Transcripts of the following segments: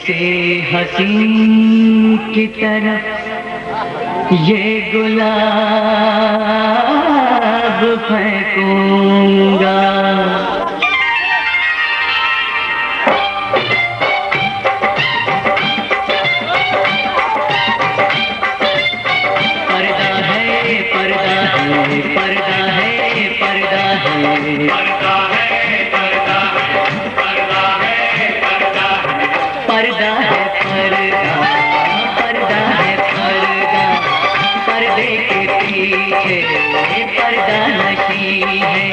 किसी हसीन की तरफ ये गुलाब फेंकूंगा। पर्दा है, पर्दा है, पर्दा है, पर्दा है, पर्दा है, पर्दा है, पर्दा है, पर्दा है, पर्दा है, पर्दा है, पर्दा, पर्दे के पीछे पर्दा नशी है,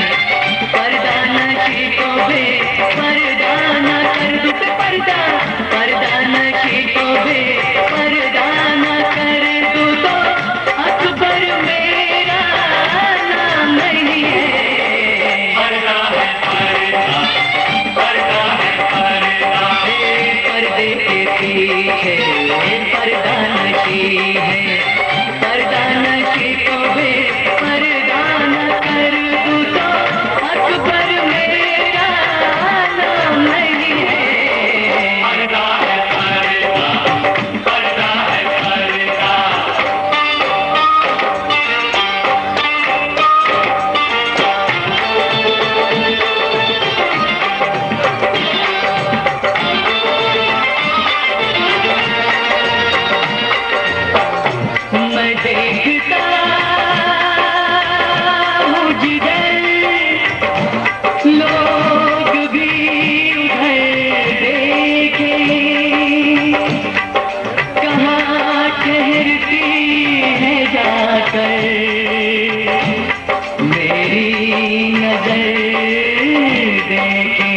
पर्दा नशी को बे पर्दा न कर दू, पर्दा पर्दा नशी को बे पर्दा न कर दू तो अकबर मेरा नाम नहीं है। पर्दा है, पर्दा, पर्दा है, पर्दा, पर्दे के पीछे पर्दा नशी है, पर्दा नशी को बे पर्दा न कर दू तो अकबर मेरा नाम नहीं है। पर्दा है, पर्दा, पर्दा है, पर्दा। मैं देखता हूँ जिधर लोग भी उधर देखे, कहाँ ठहरती है जाकर मेरी नजर देखे।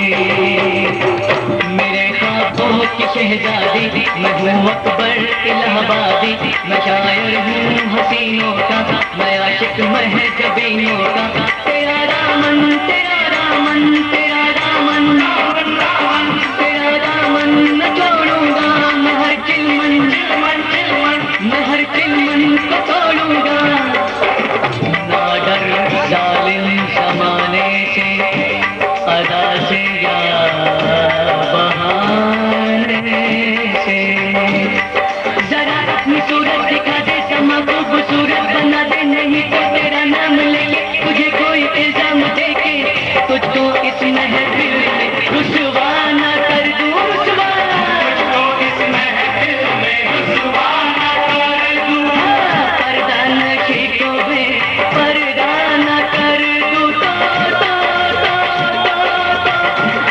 मेरे ख्वाबों की शहजादी मैं हूँ अकबर इलाहाबादी, मैं शायर हूँ हसीनों का, मैं आशिक महजबीनों का। तेरा दामन, तेरा दामन, तेरा दामन, तेरा दामन न छोड़ूंगा, मैं हर चिलमन, मैं हर चिलमन को तोड़ूंगा। ना डर जालिम ज़माने से, अदा से या बहाने से, जरा अपनी सूरत दिखा दे, समा को खूबसूरत बना दे, नहीं तो तेरा नाम लेके तुझे कोई इल्जाम देके तुझको इस महफिल में रुसवा न कर दूं, रुसवा, तुझको इस महफिल में रुसवा न कर दूं। पर्दा नशी को बे पर्दा न कर दूं तो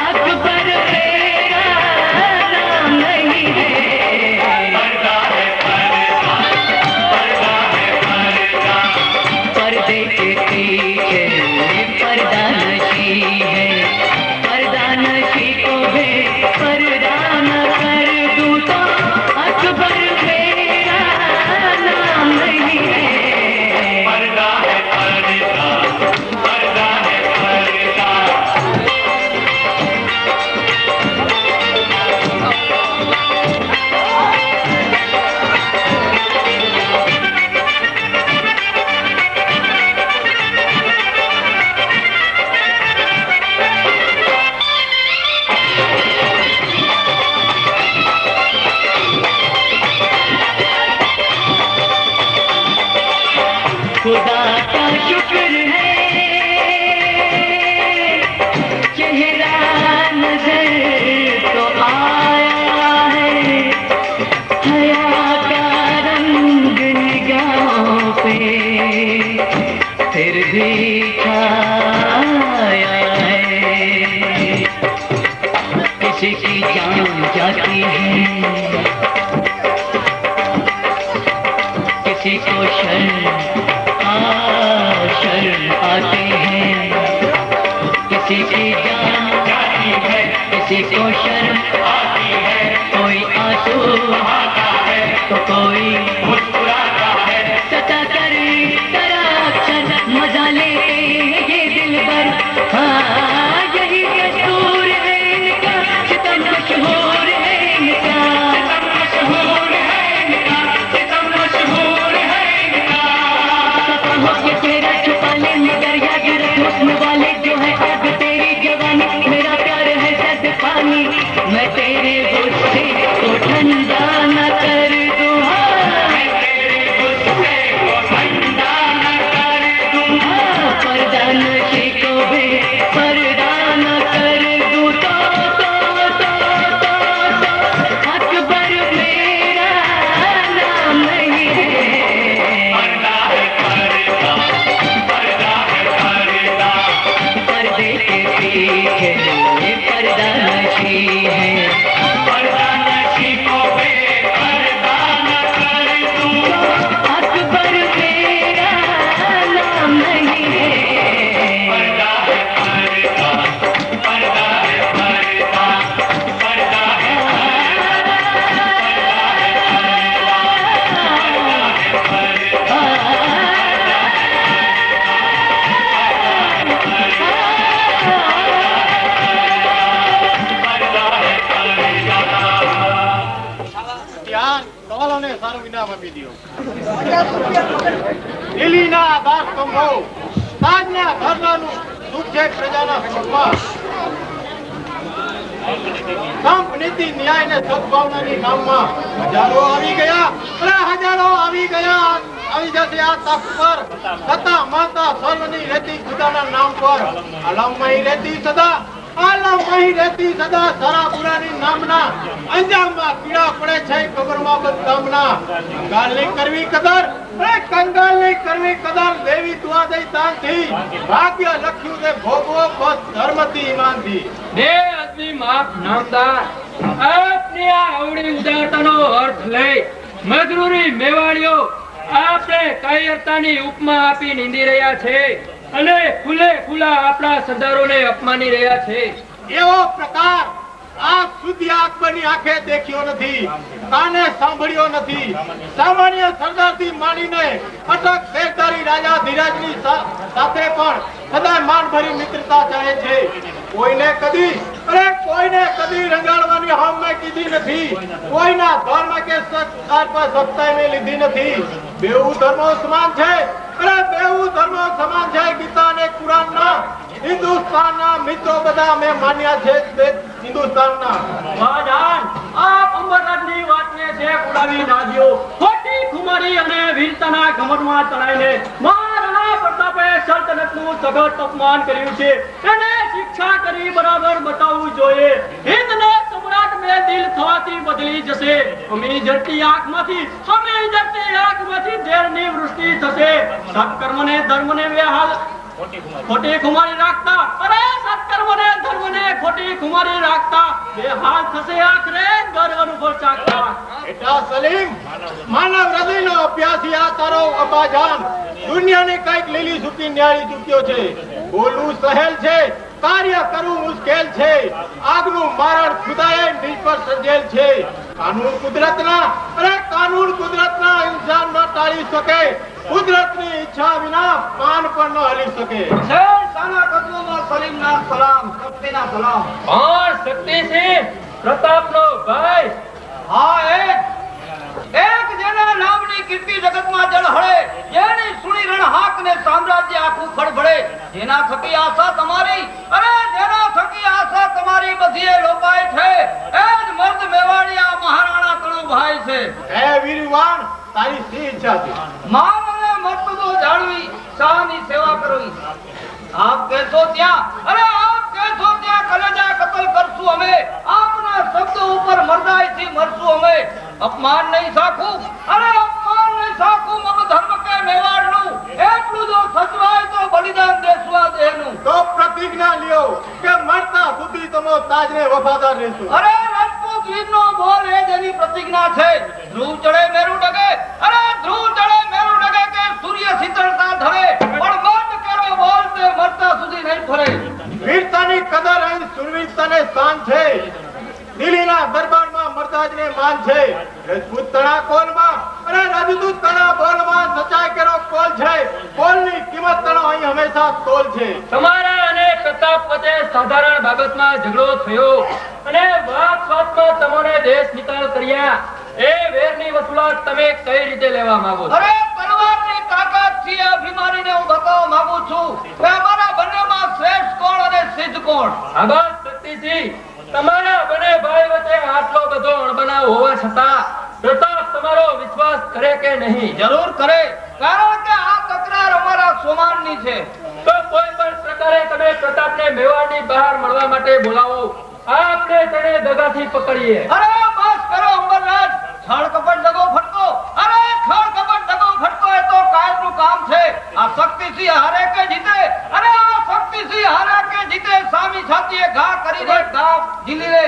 अकबर मेरा नाम नहीं है। पर्दा है, पर्दा, पर्दा है, पर्दा, पर्दे के पीछे पर्दा नशी है, पर्दा नशी को बे पर्दा न कर दूं तो अकबर मेरा नाम नहीं है। पर्दा है, पर्दा, पर्दा है, पर्दा। खुदा का शुक्र है चेहरा नजर तो आया है, हया का रंग निगाहों पे फिर भी छाया है। किसी की जान जाती है, किसी को शर्म आते हैं, किसी की जान जाती है, किसी को शर्म आती है, कोई आंसू बहाता है तो कोई मुस्कुराता है। सता कर तेरा अक्षर मजा लेते हैं ये दिल भर, हाँ यही दस्तूर है इनका, सितम मशहूर है इनका, सितम मशहूर है इनका, सितम मशहूर है इनका। हो ये चेहरा छुपा ले मगर याद रख हुस्न वाले जो है आग तेरी जवानी, मेरा प्यार है सर्द पानी, मैं तेरे होश से ठंडा न कर दूं, मैं तेरे गुस्से को ठंडा न कर दूं, पर्दा नशी को भी पर्दा न कर दूं, अकबर मेरा नाम नहीं है। पर्दा है पर्दा, पर्दा है पर्दा, पर्दे के पीछे पर्दा नशी है। पर्दा नशी को बेपर्दा न कर दूं, अकबर मेरा नाम नहीं है। पर्दा है पर्दा, पर्दा है पर्दा, पर्दा है સારું ઇનામ આપી દો. દિલ્હીના આભાર સ્તંભો, તાજના ધરણાનું સુખ છે પ્રજાના સુખમાં. સંપ નીતિ ન્યાય ને સદભાવનાની નામમાં હજારો આવી ગયા, હજારો આવી ગયા, આવી જશે આ તક પર. સત્તા માતા સર્વની રહેતી ખુદાના નામ પર, આલમમય રહેતી સદા, આલમમય રહેતી સદા. સારા બુરાની નામના અંજામમાં પીડા પડે છે કબરમાં બદનામના. કંગાલ નહીં કરવી કદર, કંગાલ નહીં કરવી કદર, દેવી તું આ દઈ તાનથી, ભાગ્ય લખ્યું તે ભોગવો બસ ધર્મથી ઈમાનથી. બે આદમી માફ નામદાર આપની આ અવળી ઉદારતાનો અર્થ લઈ મજરૂરી મેવાડીઓ આપણે કાયરતાની ઉપમા આપી નીંદી રહ્યા છે અને ખુલ્લે ખુલ્લા આપણા સરદારોને અપમાની રહ્યા છે. એવો પ્રકાર આ સુધી અકબરની આંખે દેખ્યો નથી, કાને સાંભળ્યો નથી. સામાન્ય સરદારથી માંડીને અટક શેરધારી રાજા ધીરાજની સાથે પણ સદાય માનભરી મિત્રતા ચાહે છે. કોઈને કદી રંગાડવાની હામ મેં કીધી નથી, કોઈના ધર્મ કે સંસ્કાર પર સત્તાએ મેં લીધી નથી. બેઉ ધર્મો સમાન છે, બેઉ ધર્મો સમાન છે. ગીતા અને કુરાનના હિન્દુસ્તાનના મિત્રો બધા મેં માન્યા છે. હિન્દુસ્તાનના મહારાજ આપ અમરનાથની વાતને છે ઉડાવી નાખ્યો. ખોટી ખુમારી અને વીરતાના ઘમંડમાં ચડાઈને મહારાણા પ્રતાપે સલ્તનતનું સખત અપમાન કર્યું છે. એને શિક્ષા કરી બરાબર બતાવવું જોઈએ. હિંદને સમ્રાટ મેં દિલ થવાથી બદલી જશે. અમી જડતી આંખમાંથી ઝેરની વૃષ્ટિ થશે. સત્કર્મને ધર્મને બેહાલ ખોટી ખુમારી રાખતા, અરે સત્કર્મને ધર્મને ખોટી ખુમારી રાખતા, બેહાલ થશે આખરે ગર્વ અનુભવ ચાખતા. એટા સલીમ માનવ હૃદયનો અભ્યાસી આ તારો અબાજાન દુનિયાને કઈક લીલી સૂકી ન્યાળી ચૂક્યો છે. બોલવું સહેલ છે, કાર્ય કરવું મુશ્કેલ છે. આગનું મારણ ખુદાએ નિજ પર સર્જેલ છે. કાનૂન કુદરતના ઇન્સાન ન ટાળી શકે, કુદરતની ઈચ્છા વિના પાન પણ ન હલી શકે. સાના કદમોમાં સલીમના સલામ, શક્તિના સલામ. કોણ શક્તિ છે? પ્રતાપનો ભાઈ. હા, એક જેના નામની કીર્તિ જગતમાં જળહળે, જેની સુણી રણ હાક ને સામ્રાજ્ય આખું ખળભળે, જેના થકી આશા તમારી, અરે જેના થકી આશા તમારી બધીએ લોપાય છે, એ જ મર્દ મેવાડિયા મહારાણા કણુભાઈ છે. હે વીરવાન, તારી શી ઈચ્છા છે? માન અને મર્તબો જાળવી, શાહની સેવા કરવી. આપ કહેશો ત્યાં, અરે આપ કહેશો ત્યાં કલેજા કતલ કરશું અમે, આપના શબ્દ ઉપર મરદાઈથી મરશું અમે. અપમાન નહીં સાખું, અરે અપમાન નહીં સાખું મમ ધર્મ કે મેવાડનું. એટલું જો સચવાય તો બલિદાન દેશું આ દેહનું. તો પ્રતિજ્ઞા લ્યો કે મરતા સુધી તમે તાજને વફાદાર રહેશો. અરે રાજપૂત વીરનો બોલ એ જેની પ્રતિજ્ઞા છે. ધ્રુવ ચડે મેરુ ડગે, અરે ધ્રુવ ચડે મેરુ ડગે કે સૂર્ય શીતળતા ધરે, પણ મત કેરો બોલ તે મરતા સુધી નહીં ફરે. વીરતાની કદર અને સુરવીરતાને સ્થાન છે. દિલ્હીના દરબારમાં મરદાજને માન છે. રાજપૂત તણા કોલમાં અને રાજદૂત તણા બોલમાં સચાઈ કેરો કોલ છે. કોલની કિંમત તણો અહીં હંમેશા તોલ છે. તમારા અને પ્રતાપ વચ્ચે સાધારણ બાબતમાં ઝઘડો થયો અને વાતમાં તમને દેશ નિકાલ કર્યા. એ વેરની વસૂલાત તમે કઈ રીતે લેવા માંગો છો? અરે તલવારની તાકાતથી આ બીમારીને હું બતાવવા માંગુ છું કે અમારા બંનેમાં શ્રેષ્ઠ કોણ અને સિદ્ધ કોણ. આભાર શક્તિસિંહ, તમારા બંને ભાઈ વચ્ચે આટલો બધો અણબનાવ હોવા છતાં કરે કે નહીં? જરૂર કરે, કારણ કે આ તકરાર અમારા સોમાનની છે. તો કોઈ પણ પ્રકારે તમે પ્રતાપને મેવાડની બહાર મળવા માટે બોલાવો. આપને તેને દગાથી પકડીએ. અરે બસ કરો અંબરરાજ, છળ કપટ દગો ફટકો. અરે છળ કપટ દગો ફટકો એ તો કાયમનું કામ છે. આ શક્તિસિંહ હારે કે જીતે, અરે આ શક્તિસિંહ હારે કે જીતે, સામી છાતીએ ઘા કરીને ગામ જીલી લે.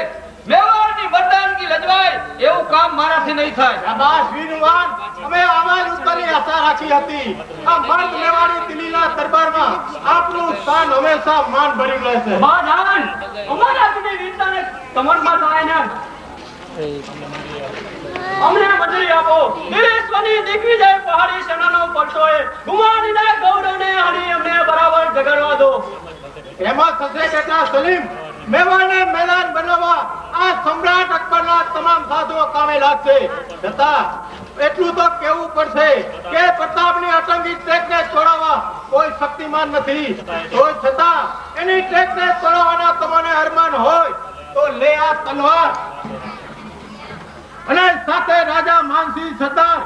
મેવાડની મર્દાનગી લજવાય એવું કામ મારાથી નહીં થાય. શાબાશ વીરવાન, અમે આવા જ ઉપરની આશા રાખી હતી. આ મર્દ મેવાડી દિલ્હીના દરબારમાં આપનું સ્થાન હંમેશા માન ભર્યું રહેશે. મહારાજ, અમારા સુધી વીરતાને કમરમાં થાય ને અમને મંજૂરી આપો. દિલેશ્વરની દિગ્વિજય પહાડી સેનાનો પડછોએ ગુમાણીના ગૌરવને હાની અમને બરાબર જગાડવા દો. એમાં થશે કેટલા સલીમ, મેવાડને મેદાન બનાવવા આ સમ્રાટ અકબરના તમામ સાધુઓ કામે લાગશે. છતાં એટલું તો કહેવું પડશે કે પ્રતાપની અટંગી ટ્રેકને છોડાવવા કોઈ શક્તિમાન નથી. તો છતાં એની ટ્રેકને છોડાવવાના તમને અરમાન હોય તો લે આ તલવાર અને સાથે રાજા માનસિંહ સરદાર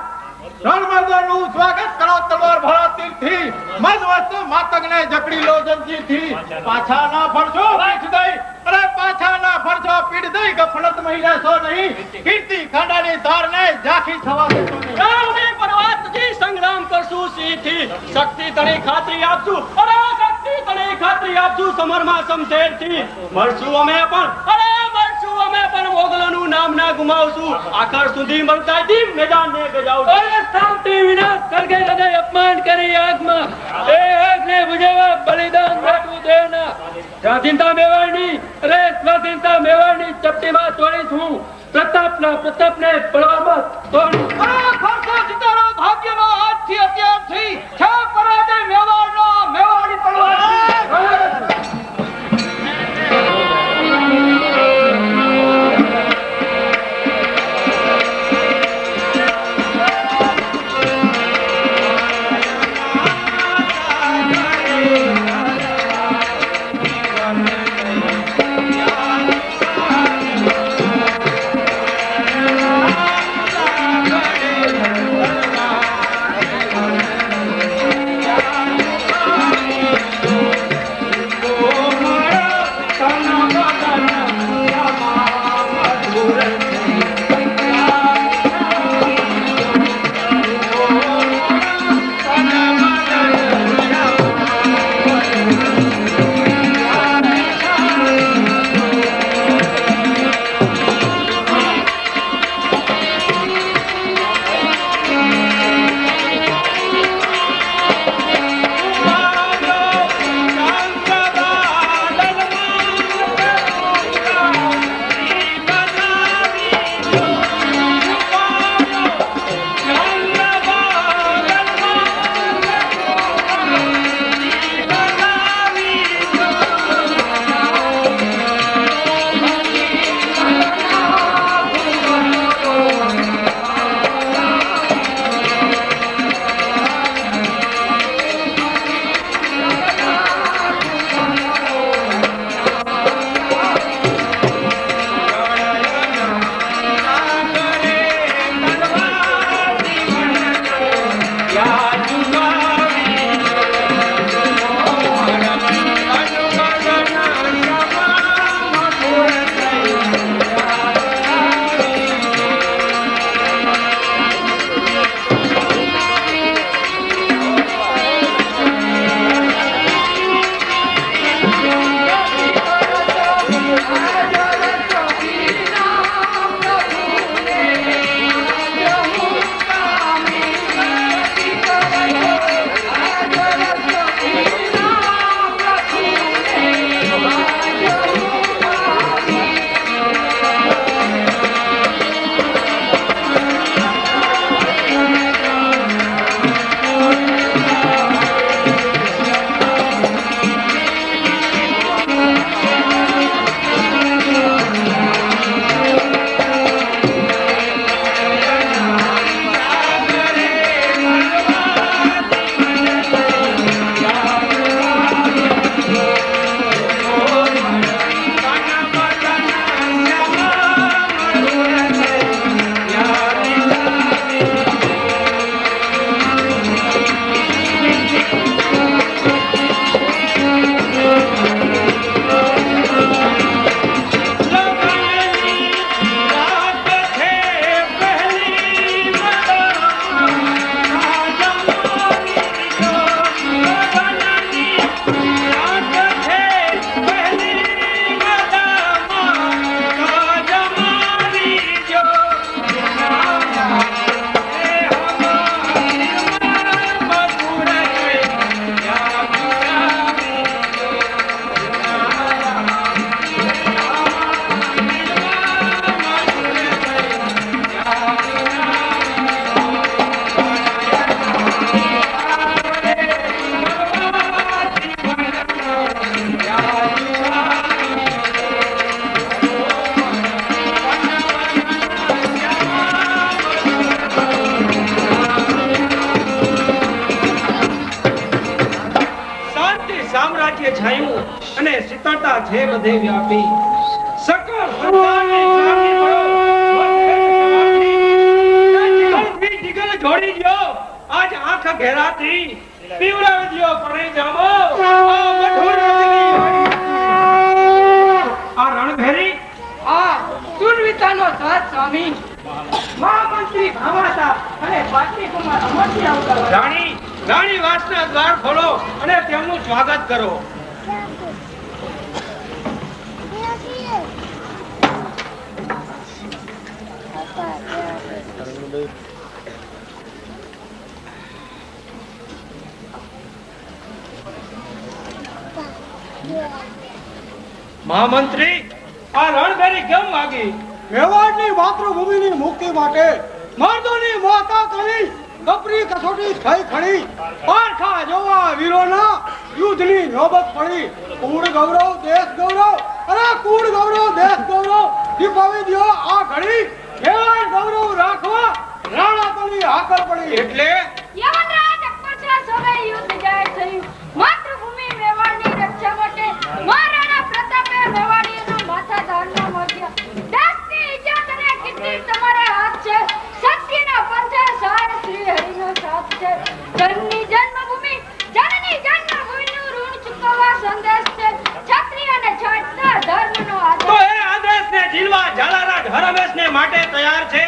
રણમર્દોનું સ્વાગત કરો તલવાર ભરા તીરથી, મદવસ્ત માતંગને જકડી લો જંજીરથી. પાછા ના ફરશો પીઠ દઈ, અરે પાછા ના ફરશો પીઠ દઈ, ગફલત મહિલા સો નહીં, કીર્તિ ખાંડાની ધારને ઝાંખી થવા દેશો નહીં. રાવણે પર્વતથી સંગ્રામ કરશું સિંહથી, શક્તિ તણી ખાતરી આપશું, અરે શક્તિ તણી ખાતરી આપશું, સમરમાં શમશેરથી મળશું અમે પણ, અરે મળશું અમે પણ, મોગલોનું નામ ના ગુમાવશું, આખર સુધી મરદાઈથી મેદાનને ગજાવશું. અરે શાંતિ વિનાશ કરગે લગે અપમાન કરી આગમાં, એ આગને બુઝાવવા બલિદાન બેઠું દેના. સ્વાધીનતા મેવાડની, અરે સ્વાધીનતા મેવાડની ચપટીમાં તોડીશ હું, પ્રતાપને પડવામાં તોડીશ. અરે ખર્ચો જીતાનો ભાગ્યનો આજથી અત્યારથી છે પરાજય મેવાડનો, મેવાડી તલવાર. છે બધે વ્યાપી સકળ સંસારને સાથી પડો જીગલથી જીગલ જોડી દ્યો આજ આંખ ઘેરાથી પીવડાવી દ્યો પરણી જામો આ મઠોર રજની આ રણભેરી આ સુરવીતાનો સાથ સ્વામી મહામંત્રી ભામાતા અને પાટલી કુમાર અમરજી આવતા રાણી વાસના દ્વાર ખોલો અને તેમનું સ્વાગત કરો મહામંત્રી આ રણભેરી કેમ માગી મેવાડની માતૃભૂમિની મુક્તિ માટે મર્દોની મોતા કરી કપરી કસોટી થઈ ખડી પારખા જોવા વીરોના યુદ્ધની નોબત પડી કુળ ગૌરવ દેશ ગૌરવ અરે કુળ ગૌરવ દેશ ગૌરવ દીપાવી દ્યો આ ઘડી મેવાડ ગૌરવ રાખવા રાણાતોની હાકર પડી એટલે યમરાજ 50 હવે યુદ્ધ જાહેર થયું માતૃભૂમિ મેવાડની રક્ષા માટે મહારાણા પ્રતાપે મેવાડીઓના માથા ધારના માંગ્યા દેશની ઇજ્જત અને કીર્તિ તમારા હાથ છે સત્યના પંથે સહાય શ્રી હરિનો સાથ છે જનની જન્મભૂમિ જનની જન્મભૂમિનું ઋણ ચૂકવવા સંદેશ છે ક્ષત્રિય અને જાતના ધર્મનો તો આદર એ આદેશને ઝીલવા ઝાલારાજ હરમેશને માટે તૈયાર છે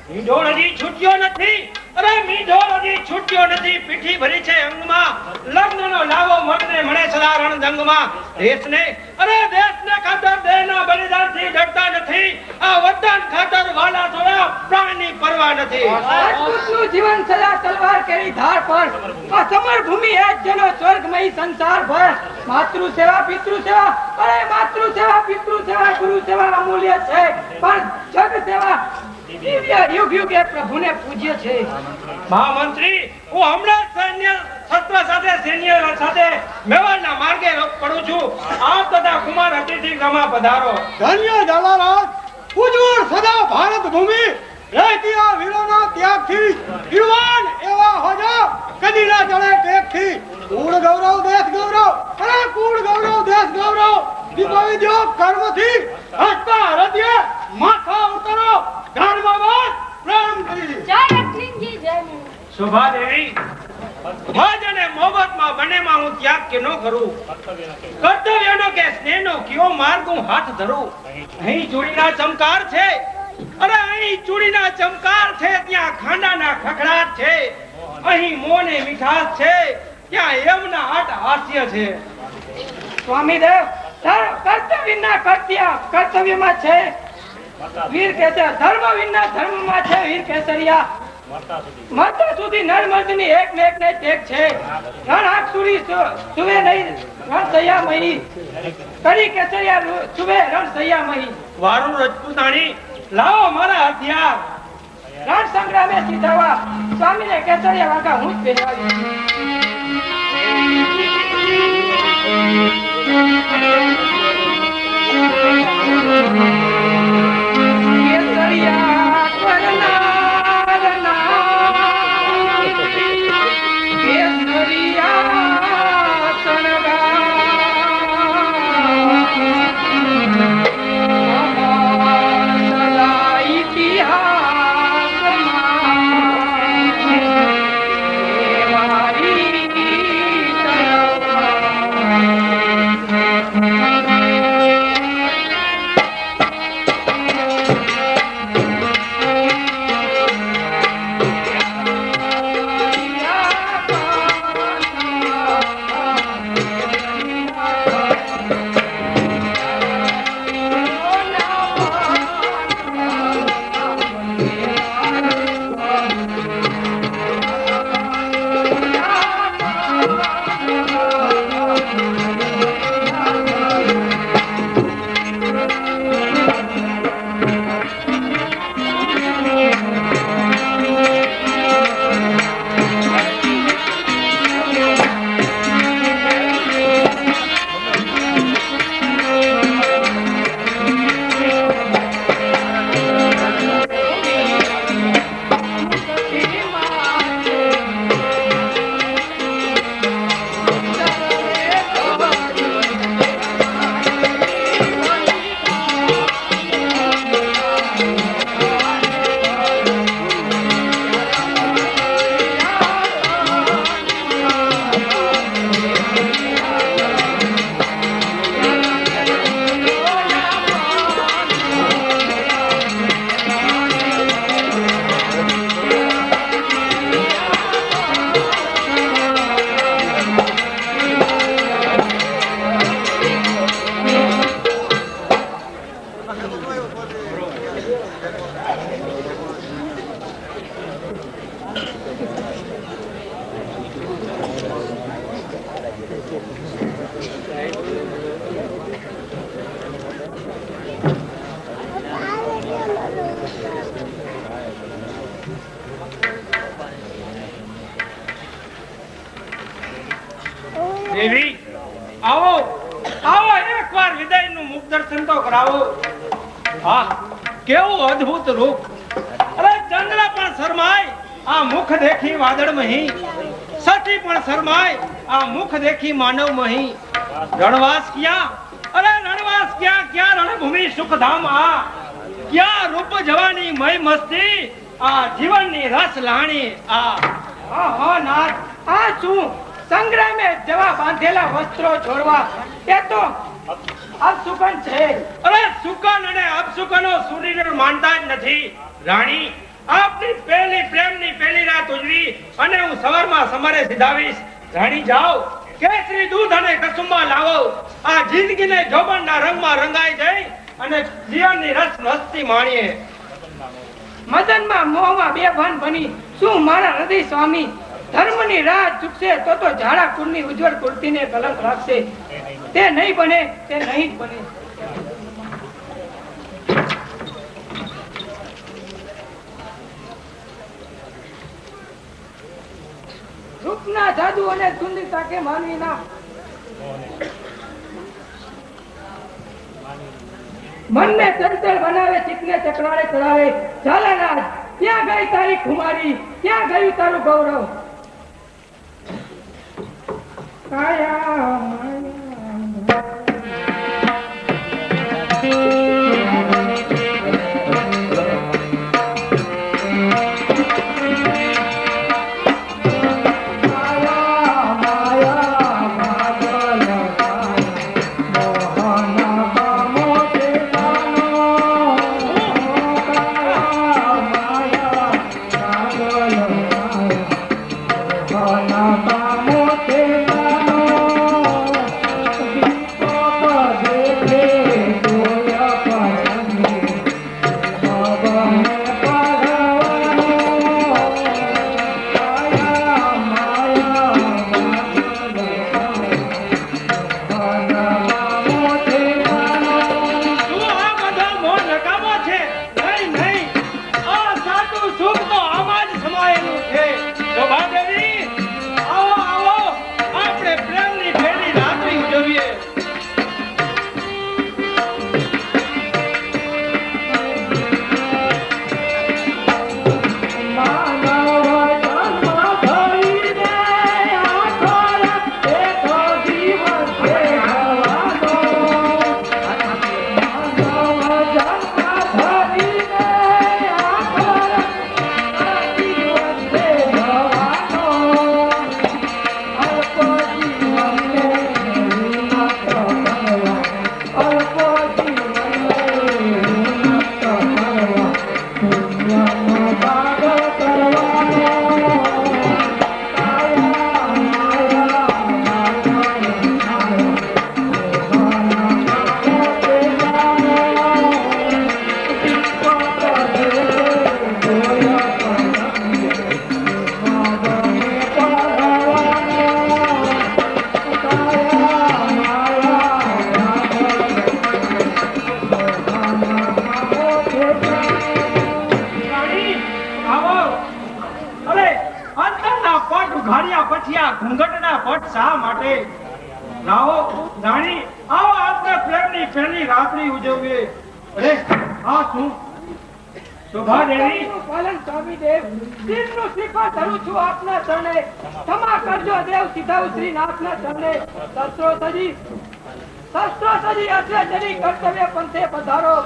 મીંઢોળ હજી છૂટ્યો નથી અરે મીંઢોળ હજી છૂટ્યો નથી પીઠી ભરી છે અંગમાં લગ્નનો લાવો મગને મળે સદા રણજંગમાં દેશને ખાતર દેહના બલિદાનથી ડરતા નથી આ વતન ખાતર વાલા થોડા પ્રાણની પરવા નથી રાજપૂતનું જીવન સદા તલવાર કેરી ધાર પર આ સમર ભૂમિ એ જ જેનો સ્વર્ગમય સંસાર ભર માતૃ સેવા પિતૃ સેવા અરે માતૃ સેવા પિતૃ સેવા ગુરુ સેવા અમૂલ્ય છે પણ જગ સેવા દિવ્ય યુગ યુગે પ્રભુને પૂજ્ય છે મહામંત્રી હું હમણાં સૈન્ય શસ્ત્ર સાથે મેવાડના માર્ગે પડું છું આપ તથા કુમાર અતિથિ ગૃહમાં પધારો ધન્ય ઝાલારાજ ઉજ્જવળ સદા ભારત ભૂમિ રહેતી આ વીરોના ત્યાગથી યુવાન એવા હોજો કદી ના જળે ટેકથી કુળ ગૌરવ દેશ ગૌરવ અરે કુળ ગૌરવ દેશ ગૌરવ દીપાવી દ્યો કર્મથી હસતા હૃદય માથા ઉતરો ધર્મવાદ પ્રેમથી જય રત્લિંગજી જય મેવાડ. શોભા દેવી ભજ અને મોહબ્બતમાં બંનેમાં હું ત્યાગ કે ન કરું કર્તવ્યનો કે સ્નેહનો કયો માર્ગ હું હાથ ધરું અહીં ચૂડીના ચમકાર છે અરે અહીં ચૂડીના ચમકાર છે ત્યાં ખાંડાના ખખડાટ છે અહીં મોને મીઠાશ છે ત્યાં એમના હાટ હાસ્ય છે સ્વામી દેવ કર્તવ્યના કર્તવ્યમાં છે વીર કેસર ધર્મ વિના ધર્મમાં છે વીર કેસરિયા મરતા સુધી નરમર્દની એક ને એક ને ટેક છે રણ આંખસુરી સુવે નહીં રણ સૈયામહી કરી કેસરિયા સુવે રણ સૈયામહી વારું રજપૂતાણી લાવો મારા હથિયાર રણ સંગ્રામે સીધાવા સ્વામીને કેસરિયા વાગા હું જ પહેરાવી કેસરિયા દર્શન તો કરાવો. હા, કેવું અદ્ભુત રૂપ. અરે ચંદ્ર પણ શરમાય આ મુખ દેખી વાદળ મહી, સતી પણ શરમાય આ મુખ દેખી માનવ મહી. રણવાસ ક્યાં, અરે રણવાસ ક્યાં, ક્યાં રણભૂમિ સુખધામ. આ ક્યાં રૂપ જવાની મય મસ્તી, આ જીવનની રસ લાણી. આ નાથ, આ શું સંગ્રામે જવા બાંધેલા વસ્ત્રો છોડવા, એ તો અપશુકન છે. અરે સુકન અને અપશુકનો સુરીને માનતા જ નથી. રાણી, આપની પહેલી પ્રેમની પહેલી રાત ઉજવી અને હું સવારમાં સમરે સીધાવીશ. રાણી જાઓ, કેસરી દૂધ અને કસુંબા લાવો. આ જિંદગીને જોબનના રંગમાં રંગાઈ જાય અને જીવનની રસ મસ્તી માણીએ. મદનમાં મોહમાં બેભાન બની શું મારા હૃદય સ્વામી ધર્મની રાહ ચૂકશે તો ઝાડા કુળની ઉજ્જવળ કુર્તીને કલંક રાખશે. તે નહીં બને, તે નહીં જ બને. રૂપના જાદુ અને સુંદરતા કે માનવીના મનને ચંચળ બનાવે, ચિત્તને ચકરારે ચડાવે. ઝાલારાજ, ક્યાં ગઈ તારી ખુમારી, ક્યાં ગયું તારું ગૌરવ? ઘૂંઘટના પટ શા માટે? લાવો રાણી, આવો આપણે પ્રેમની પહેલી રાત્રિ ઉજવીએ. અરે આ શું શોભા દેવી? પાલન સ્વામી દેવ, દિનનું શિખર ધરું છું આપના ચરણે. ક્ષમા કરજો દેવ, સીધા શ્રી નાથના ચરણે. શસ્ત્રો સજી અસરે જરી કર્તવ્ય પંથે પધારો.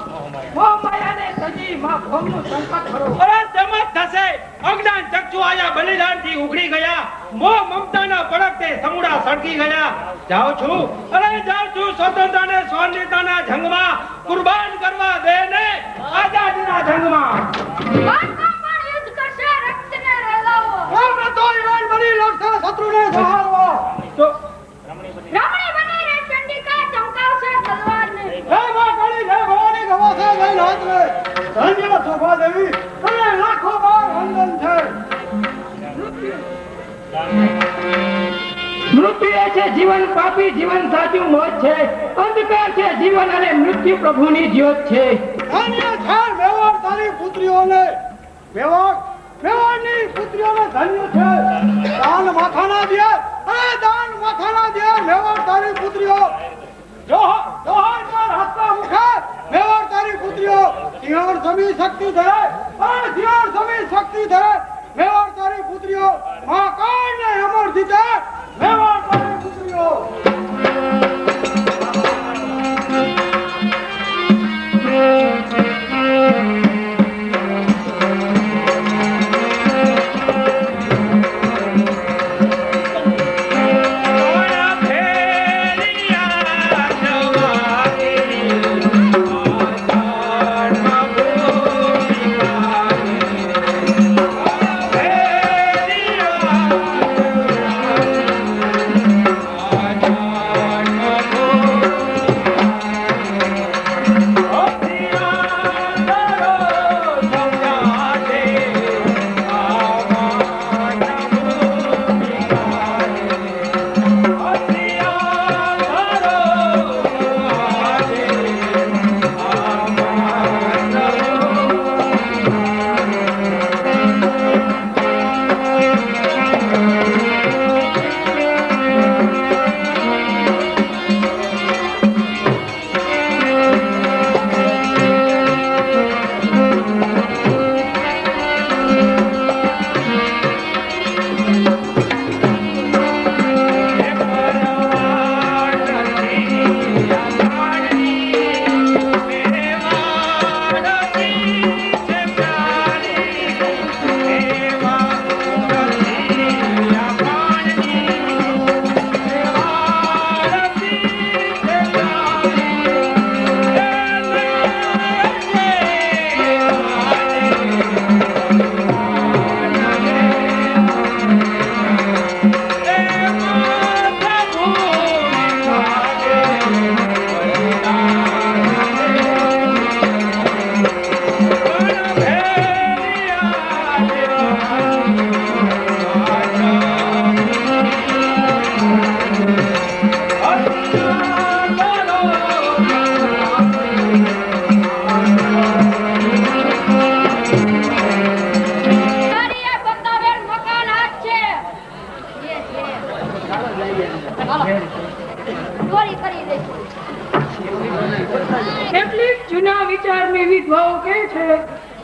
મોહ માયાને સજી માં ભોમનું સંકટ કરો. અરે સમજ થશે, અજ્ઞાન ચક્ષુ આયા બલિદાનથી ઉઘડી ગયા. મોહ મમતાના પડકતે સમુડા સળગી ગયા. જાઉં છું, અરે જાઉં છું સ્વતંત્રતાને સ્વાધીનતાના જંગમાં કુરબાન કરવા દે ને આઝાદીના જંગમાં. યુદ્ધ કરશે, રક્તને રેલાવો. તો ઈરાન બની લડશે, શત્રુને સહારવો. તો રમણી બની રે ચંડિકા ચમકાવશે તલવારને. હે માં કાળી, હે ભવાની ગવાસે જય નાથને. ધન્ય શોભા દેવી, તમને લાખો વાર વંદન છે. મૃત્યુ છે જીવન, પાપી જીવન સાચું મોત છે. અંધકાર છે જીવન અને મૃત્યુ પ્રભુની જ્યોત છે. ધન્ય છે મેવાડ તારી પુત્રીઓને. મેવાડની પુત્રીઓને ધન્ય છે. દાન માથાના દિયર, અરે દાન માથાના દિયર મેવાડ તારી પુત્રીઓ. જોહર પર હસતા મુખે મેવાડ તારી પુત્રીઓ સિંહણ સમી શક્તિ ધરે આ સિંહણ સમી શક્તિ ધરે મેવાડ તારી પુત્રીઓ મહાકાળ ને અમર જીતે મેવાડ તારી પુત્રીઓ કેટલીક જૂના વિચારની વિધવાઓ કહે છે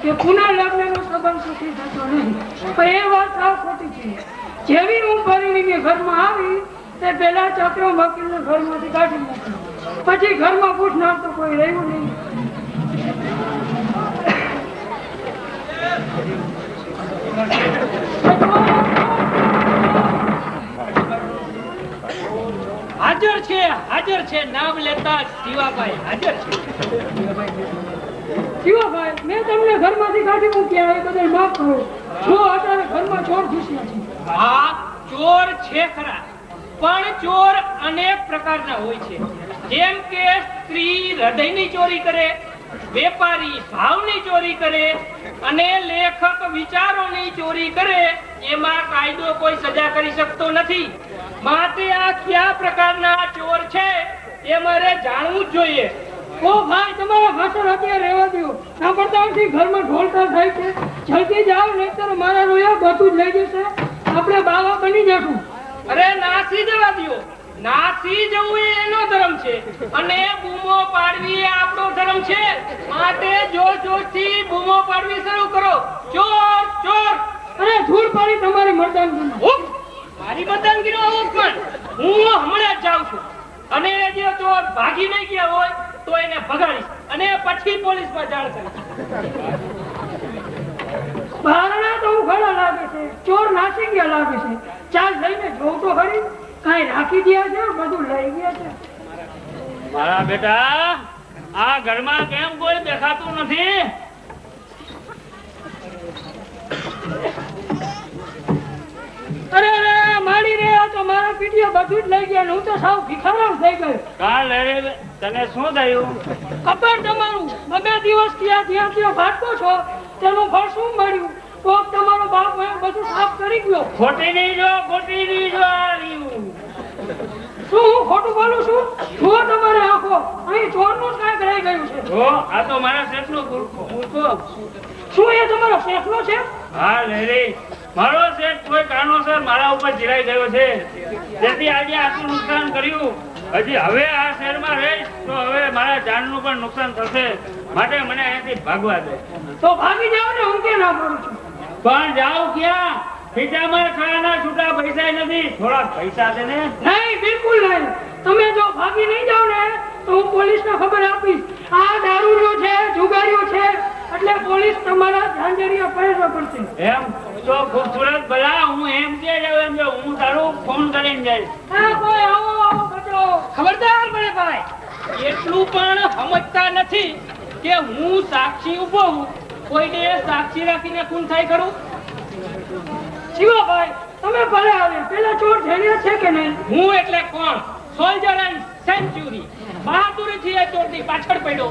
કે પુનર્લગ્નનો સંબંધ સુખી થતો નહીં, પણ એ વાત સાવ ખોટી છે. જેવી હું પરિણીને ઘરમાં આવી તે પહેલા ચક્રો વકીલને ઘરમાંથી કાઢી મૂક્યો, પછી ઘરમાં પૂછનાર તો કોઈ રહ્યું નહીં. હાજર છે નામ લેતા શિવાભાઈ હાજર છે. શિવાભાઈ, મેં તમને ઘરમાંથી કાઢી મૂક્યા એ બદલ માફ કરો. જો અત્યારે ઘરમાં ચોર ઘૂસ્યા છે. હા, ચોર છે ખરા, પણ ચોર અનેક પ્રકારના હોય છે. જેમ કે સ્ત્રી હૃદયની ચોરી કરે, વેપારી ભાવની ચોરી કરે અને લેખક વિચારોની ચોરી કરે, એમાં કાયદો કોઈ સજા કરી શકતો નથી. માટે આ કયા પ્રકારના ચોર છે એ મારે જાણવું જ જોઈએ. ઓ ભાઈ, તમારા ભાષણ અત્યારે રહેવા દો. સાંભળતાથી ઘરમાં ઢોલતા થાય છે. જલ્દી જાઓ, નહીંતર મારા રોયા બધું જ લઈ જશે. આપણે બાવા બની જશું. અરે નાસી જવા દ્યો. નાસી જવું એ એનો ધર્મ છે અને બૂમો પાડવી એ આપણો ધર્મ છે. માટે જોર જોરથી બૂમો પાડવી શરૂ કરો. ચોર ચોર. અરે ધૂળ પાડી તમારી મર્દાનગીમાં. મારી મર્દાનગીનો આવું પણ હું હમણાં જ જાઉં છું અને જે ચોર ભાગી નહીં ગયા હોય તો એને ભગાડીશ અને પછી પોલીસમાં જાણ કરીશ. બારણા તો ઉઘાડા લાગે છે, ચોર નાસી ગયા લાગે છે. ચાલ લઈને જોઉં તો ખરી, કાંઈ રાખી ગયા છે, બધું લઈ ગયા છે. મારા બેટા, આ ઘરમાં કેમ કોઈ દેખાતું નથી? અરે અરે મારી રે, આ તો મારા પીટીએ બધું જ લઈ ગયા. હું તો સાવ ભિખારણ થઈ ગયો. કાલ રે તને શું થયું? ખબર તમારું, બબે દિવસ ત્યાં ભાટકો છો, તેનું ફળ શું મળ્યું? કોક તમારો બાપ બધું સાફ કરી ગયો. ખોટી નહીં જો આ રહ્યું. શું હું ખોટું બોલું છું? જુઓ તમારે આંખો, અહીં ચોરનું જ કાંઈક રહી ગયું છે. જો આ તો મારા શેઠનો ગુરખો. શું એ તમારો શેઠનો છે? હા લેરી, મારો શેઠ કોઈ કારણોસર મારા ઉપર ચિરાઈ ગયો છે, જેથી આજે આટલું નુકસાન કર્યું. હજી હવે આ શહેરમાં રહીશ તો હવે મારા જાનનું પણ નુકસાન થશે, માટે મને અહીંથી ભાગવા દે. તો ભાગી જાઓ ને, હું કે ના પાડું છું. પણ જાઉં ક્યાં? ખીચામાં ખાવાના છૂટા પૈસા નથી, થોડા પૈસા દે ને. નહીં, બિલકુલ નહીં. તમે જો ભાગી નહીં જાઓ ને તો હું પોલીસને ખબર આપીશ. આ દારૂડિયો છે, જુગારીઓ છે, એટલે પોલીસ તમારા ઝાંઝરિયા પહેરવા પડશે. એમ તો ખૂબસૂરત ભલા, હું એમ કે જાઉં એમ જો હું તારું ફોન કરીને જઈશ. હા, કોઈ આવો આવો કરજો. ખબરદાર બળે ભાઈ, એટલું પણ સમજતા નથી કે હું સાક્ષી ઉભો હું, કોઈને સાક્ષી રાખીને ખૂન થાય કરું? શિવાભાઈ, તમે ભલે આવ્યા, પેલા ચોર ઝેલ્યા છે કે નહીં? હું એટલે કોણ? Soldier and century. બહાદુરીથી એ ચોરની પાછળ પડ્યો,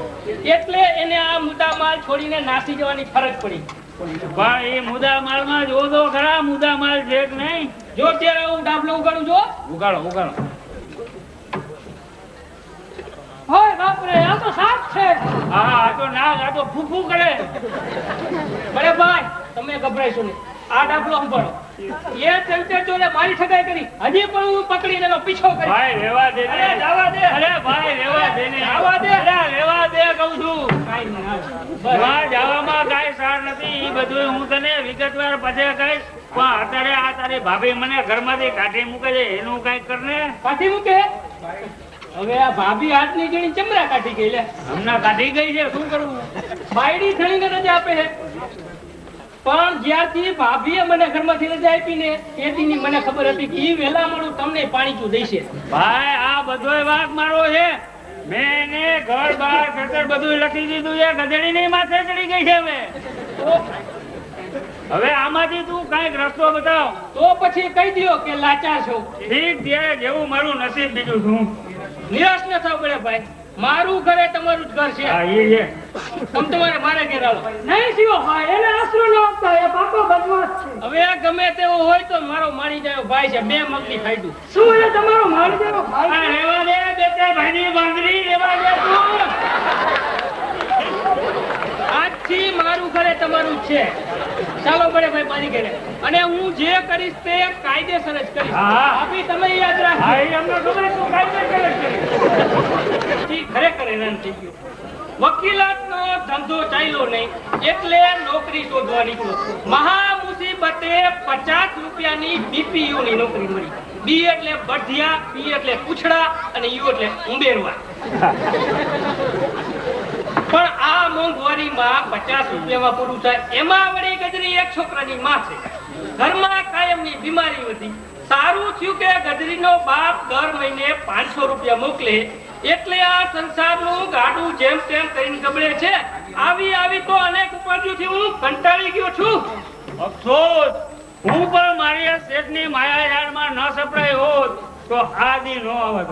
એટલે એને આ મુદ્દા માલ છોડીને નાસી જવાની ફરજ પડી. પણ એ મુદ્દા માલમાં જો તો ખરા, મુદ્દા માલ છે કે નહીં? જો ત્યારે હું ડાબલો ઉગાડું છો. ઉગાડો ઉગાડો. હોય બાપરે, આ તો સાપ છે. હા, આ તો નાગ, આ તો ફૂફૂ કરે. બળે ભાઈ, તમે ગભરાઈશો નહીં, આ ડાબલો ઉપાડો. એ ચલતે ચોરે મારી ઠગાઈ કરી, હજી પણ હું પકડીને એનો પીછો કરી. ભાઈ રેવા દે ને. અરે જવા દે. અરે ભાઈ રેવા દે ને. જવા દે. અરે રેવા દે કહું છું. કાંઈ નહીં, હાલ. માં જવામાં કાંઈ સાર નથી. ઈ બધું હું તને વિગતવાર પછી કહીશ, પણ અત્યારે આ તારી ભાભી મને ઘરમાંથી કાઢી મૂકે છે, એનું કાંઈક કર ને. કાઢી મૂકે. હવે આ ભાભી હાથની જેણી ચમરા કાઢી ગઈ લે. હમણાં કાઢી ગઈ છે, શું કરવું? બાયડી થણીને રજા આપે છે, પણ જ્યારથી ભાભીએ મને ઘરમાંથી રજા આપી ને એથી મને ખબર હતી કે ઈ વહેલા મોડું તમને પાણીચું દેશે. ભાઈ આ બધોય વાંક મારો છે. મેં એને ઘર બાર ખેતર બધું લખી દીધું છે, ગધેડીની માથે ચડી ગઈ છે. હવે આમાંથી તું કાંઈક રસ્તો બતાવ. તો પછી કહી દ્યો કે લાચાર છો. ઠીક છે, જેવું મારું નસીબ, બીજું શું. નિરાશ ન થાવ પડે ભાઈ, મારું ઘર એ તમારું જ ઘર છે. હા એ છે. તમ તમારે મારે ઘેર આવો. નહીં શિવાભાઈ, એને આશરો ન આપતા, એ પાકો બદમાશ છે. હવે ગમે તેવો હોય તો મારો મારી જાય ભાઈ છે, બે મગની ખાઈડું. શું એ તમારો મારી જેવો ભાઈ આ છે? રેવા દે બેટા, ભાઈની બાંધરી રેવા દે તું. આજથી મારું ઘર એ તમારું જ છે. ચાલો બળે ભાઈ મારી ઘરે, અને હું જે કરીશ તે કાયદેસર જ કરીશ. હા. ભાભી તમે યાદ હા રાખજો. એ અમને ખબર છે, તું કાયદેસર જ કરીશ. ઈ ખરેખર હેરાન થઈ ગયો. વકીલાતનો ધંધો ચાલ્યો નહીં એટલે નોકરી શોધવા નીકળ્યો. મહા મુસીબતે 50 રૂપિયાની BPU ની નોકરી મળી. બી એટલે બઢિયા, પી એટલે પૂછડા અને યુ એટલે ઉંબેરવા. પણ આ મોંઘવારીમાં 50 રૂપિયામાં પૂરું થાય. એમાં વળી ગજરી એક છોકરાની માં છે. ઘરમાં કાયમની બીમારી વધી. સારું થયું કે ગજરીનો બાપ દર મહિને 500 રૂપિયા મોકલે, એટલે આ સંસારનું ગાડું જેમ તેમ કરીને ગબડે છે. આવી તો અનેક ઉપાધિઓથી હું કંટાળી ગયો છું. અફસોસ, હું પણ મારી આ શેઠની માયાજાળમાં ન સપડાય હોત તો આ દી નો આવત.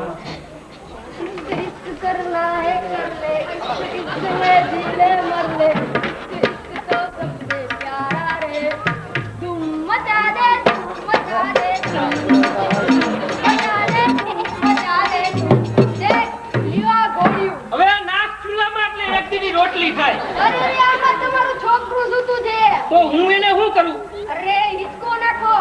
इश्क करना है कर ले, इश्क में जी ले मर ले, इश्क तो सबसे प्यारा रे, धूम मचा दे, मचा दे, मचा दे, देख લીવા ગોળ્યું. હવે નાક ચૂલામાં એટલે એક દીની રોટલી થાય. અરે આમાં તમારું છોકરું સૂતું છે. તો હું એને શું કરું? અરે હિચકો નાખો.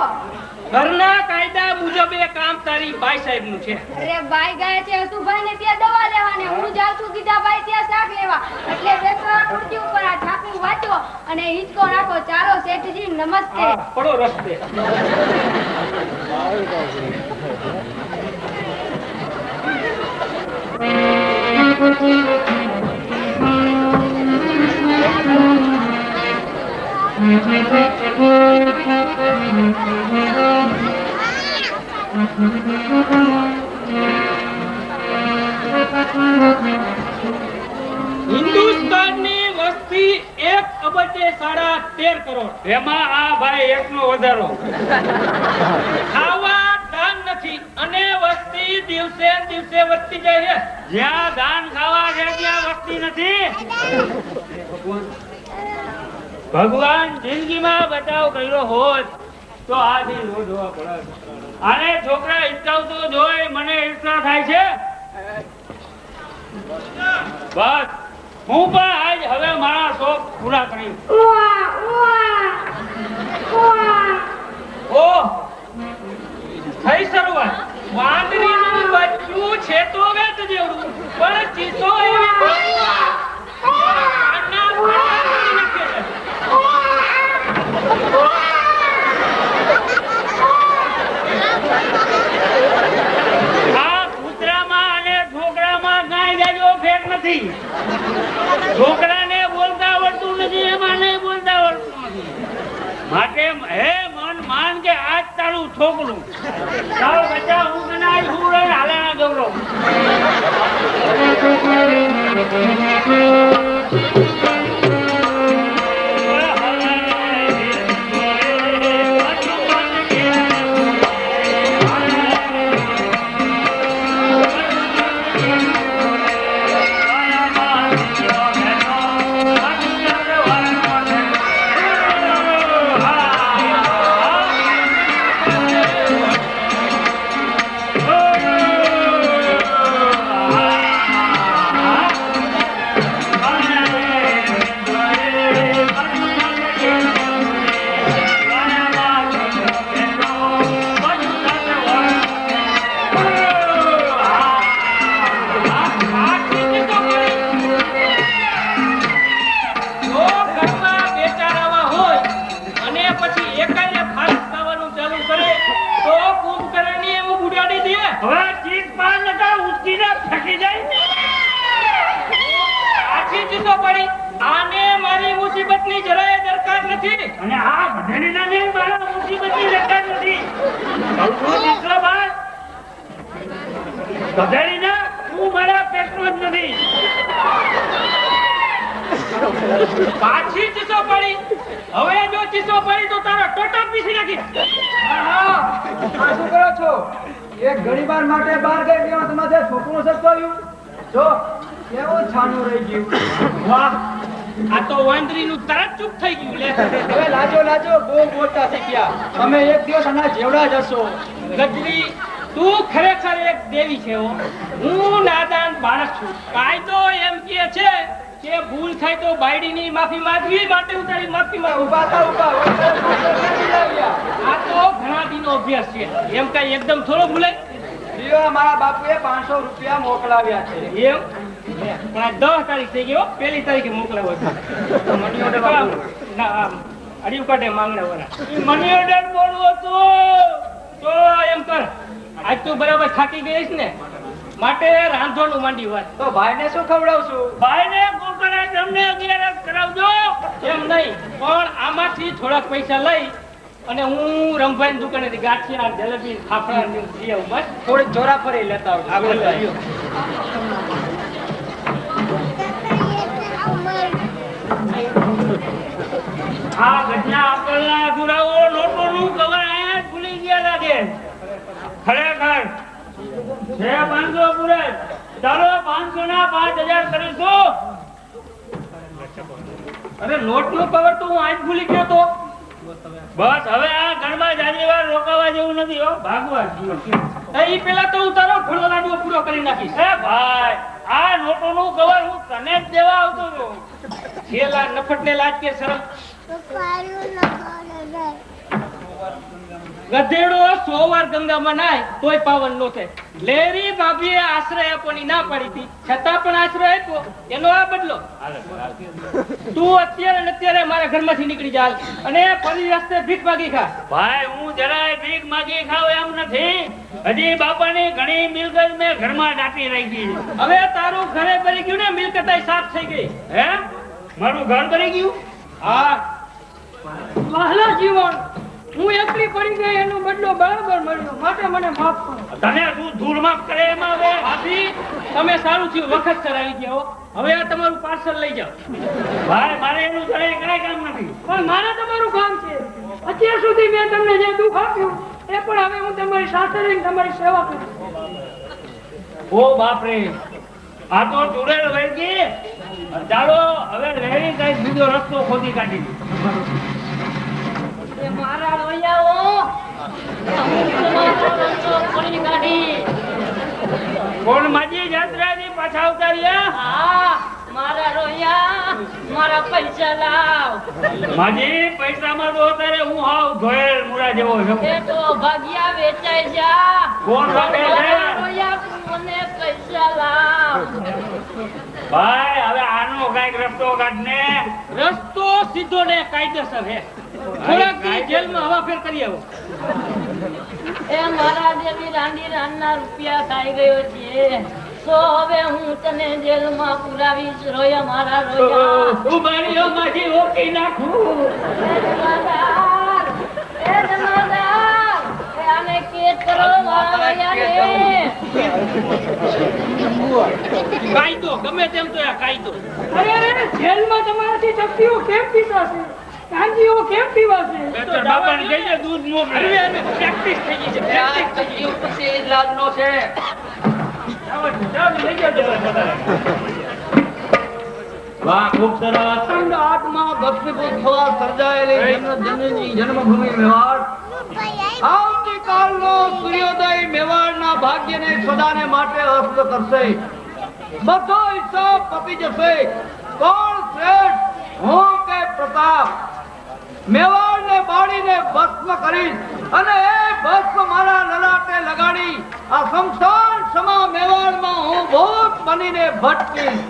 ઘરના કાયદા મુજબ એ કામ તારી ભાઈ સાહેબ નું છે. અરે ભાઈ ગયા છે હસુભાઈ ને ત્યાં દવા લેવાને, હું જાઉં છું ગીતાભાઈ ત્યાં શાક લેવા. એટલે બેસવા ખુરશી ઉપર આ છાપું વાંચો અને હિચકો નાખો. ચાલો શેઠજી, નમસ્તે. હા, પડો રસ્તે. હિન્દુસ્તાનની વસ્તી 1.13 કરોડ. એમાં આ ભાઈ એકનો વધારો. ખાવા દાન નથી અને વસ્તી દિવસે ને દિવસે વધતી જાય છે. જ્યાં દાન ખાવા છે ત્યાં વસ્તી નથી. ભગવાન જિંદગીમાં બચાવ કર્યો હોત તો આ દી નો જોવા પડે. આને છોકરા હિચકાવતો જોઈ મને ઈર્ષા થાય છે. બસ હું પણ આજ હવે મારા શોખ પૂરા કરીશ. ઉઆ, ઉઆ, ઉઆ. ઓહ, થઈ શરૂઆત. વાંદરીનું બચ્ચું છે તો જેવડું પણ ચીસો એવી આના ફાડી નાખે છે. આ કૂતરામાં અને ઢોકળામાં કાંઈ જાજો ફેર નથી. ઢોકળાને બોલતા આવડતું નથી, એમાં નહીં બોલતા આવડતું નથી. માટે હે મન માન કે આજ તારું છોકરું ચાલ બચ્ચા હું તને આજ હું હાલાના ગૌરવ પાછી ચીસો પડી. હવે જો ચીસો પડી તો તારો ટોટા પીસી નાખી. શું કરો છો? એક ઘણી વાર માટે બહાર ગઈ ગયો તમારે છોકરું સચવાયું જો કેવું છાનું રહી ગયું. વાહ, આ તો વાંદરીનું તરત ચૂપ થઈ ગયું લે. હવે લાજો બહુ મોટા થઈ ગયા. તમે એક દિવસ આના જેવડા જ હશો. ગજરી, તું ખરેખર એક દેવી છે હો. હું નાદાન બાળક છું. કાયદો એમ કહે છે કે ભૂલ થાય તો બાયડીની માફી માંગવી, માટે હું તારી માફી માંગુ. ઉભા થા ઉભા. આ તો ઘણા દિનનો અભ્યાસ છે, એમ કઈ એકદમ થોડો ભૂલાય. દિયો મારા બાપુએ 500 રૂપિયા મોકલાવ્યા છે. એમ પણ આ 10 તારીખ થઈ ગઈ હો, 1 તારીખે મોકલાવો છે. મની ઓર્ડર ના અડીવ કાઢે માંગણા વાળા. મની ઓર્ડર બોલવો તો એમ કર, આજ તું બરાબર થાકી ગઈ છે ને, માટે રાંધોનું માંડી વાત. તો ભાઈને શું ખવડાવશું? ભાઈને કોકણા તમને 11 કરાવજો એમ નહીં, પણ આમાંથી થોડાક પૈસા લઈ અને હું રમભાઈ દુકાનેથી ગાંઠિયા જલેબી ફાફડા લઈ આવું. બસ થોડીક જોરા ફરી લેતા આવજો. આ ઘટના આપણા અધૂરાઓ લોટોનું કવર આયા જ ભૂલી ગયા લાગે. ખરેખર છે 500 પૂરે. ચાલો 500 ના 5000 કરીશું. અરે લોટનું કવર તો હું આજ ભૂલી ગયો તો. બસ હવે આ ઘરમાં જાજી વાર રોકાવા જેવું નથી હો, ભાગવા. એ પેલા તો હું તારો ઘણો લાડવો પૂરો કરી નાખીશ. હે ભાઈ, આ નોટોનું કવર હું તને જ દેવા આવતો હતો. છેલા નફટને લાજ કે શરમ. ગધેડો 100 વાર ગંગામાં નાય તોય પાવન નો થાય. લેરી ભાભીએ આશ્રય આપવાની ના પાડી હતી, છતાં પણ આશ્રય આપ્યો. એનો આ બદલો. તું અત્યારે મારા ઘરમાંથી નીકળી જા અને ફરી રસ્તે ભીખ માગી ખા. ભાઈ, હું જરાય ભીખ માગી ખાવ એમ નથી. હજી બાપાની ઘણી મિલકત મેં ઘરમાં દાટી રહી ગઈ. હવે તારું ઘરે ભરી ગયું ને, મિલકત સાફ થઈ ગઈ. હે, મારું ઘર ભરી ગયું? હા. વહાલા જીવન, હું એકલી પડી ગઈ, એનો બદલો બરાબર મળ્યો, માટે મને માફ કરો. તને તું ધૂળ માફ કરે એમાં હવે. ભાભી, તમે સારું થયું વખત સર આવી ગયા હો. હવે આ તમારું પાર્સલ લઈ જાઓ. ભાઈ, મારે એનું જરાય કાંઈ કામ નથી. પણ મારે તમારું કામ છે. અત્યાર સુધી મેં તમને જે દુઃખ આપ્યું એ પણ હવે હું તમારી સાથે રહીને તમારી સેવા કરું. ઓ બાપરે, આ તો ચૂડેલ વળગી. ચાલો હવે રેડી કઈ બીજો રસ્તો ખોદી કાઢી. મારા રોયાઓ કોણ માજી જાત્રાજી પાછા આવતા રહ્યા? હા, મારા રોયા, મારા પૈસા લાવ. માજી પૈસામાં તો અત્યારે હું હાવ ધોયેલ મુરા જેવો છું. એ તો ભાગ્યા વેચાઈ જા. કોણ ભાગે છે? રોયા તું મને પૈસા લાવ. ભાઈ હવે આનો કઈક રસ્તો કાઢ ને. રસ્તો સીધો ને કાયદેસર હે. થોડાક દી જેલમાં હવાફેર કરી આવો. એ મારા જેવી રાંડી રાનના રૂપિયા ખાઈ ગયો છે. તો હવે હું તને જેલમાં પુરાવીશ. રોયા મારા રોયા. ઉભારીઓ માજી ઓકી નાખું. એ જમાદાર, એ જમાદાર, એ આને કેદ કરો મારા રોયાને. કાયદો ગમે તેમ તો આ કાયદો. અરે જેલમાં તમારાથી ચપટીઓ કેમ પીસાશે? કાંજીઓ કેમ પીવાશે? તો બાપાને કહીએ દૂધ મોકલે. પ્રેક્ટિસ થઈ ગઈ છે. પ્રેક્ટિસ થઈ ગઈ છે. પછી ઇલાજનો છે. વાહ ખૂબ સરસ. અખંડ આત્મા ભસ્મીભૂત થવા સર્જાયેલી જનની જન્મભૂમિ મેવાડ આવતીકાલનો સૂર્યોદય મેવાડના ભાગ્યને સદાને માટે અસ્ત કરશે. બધો હિસાબ પતી જશે. કોણ શ્રેષ્ઠ, હું કે પ્રતાપ? મેવાડને બાળીને ભસ્મ કરીશ અને એ ભસ્મ મારા લલાટે લગાડી આ શમશાન સમા મેવાડમાં હું ભૂત બનીને ભટકીશ.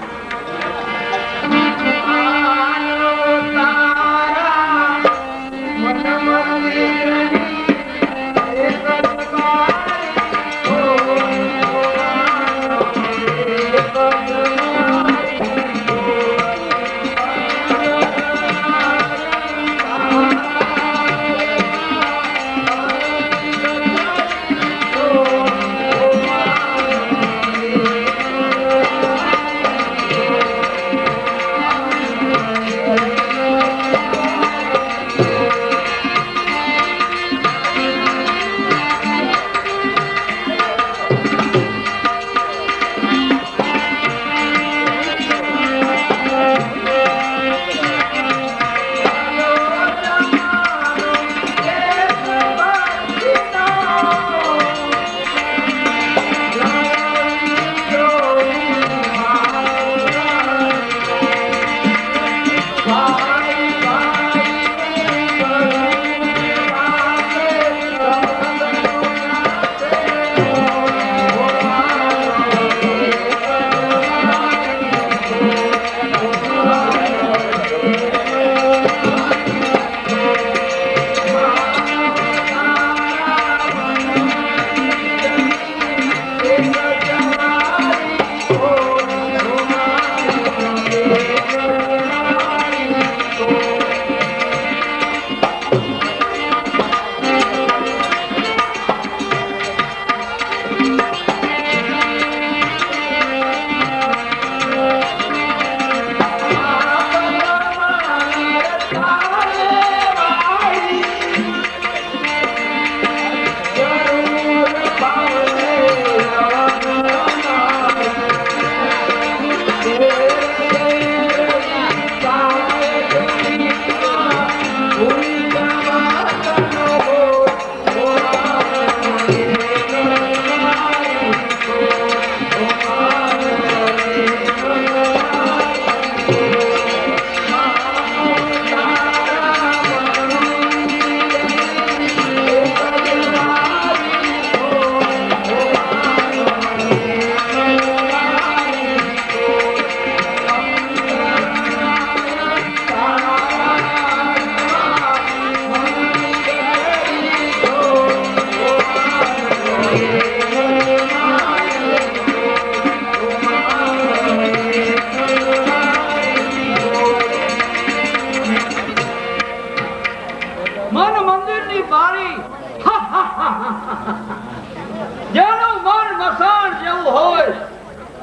જેનું મન મસાણ જેવું હોય,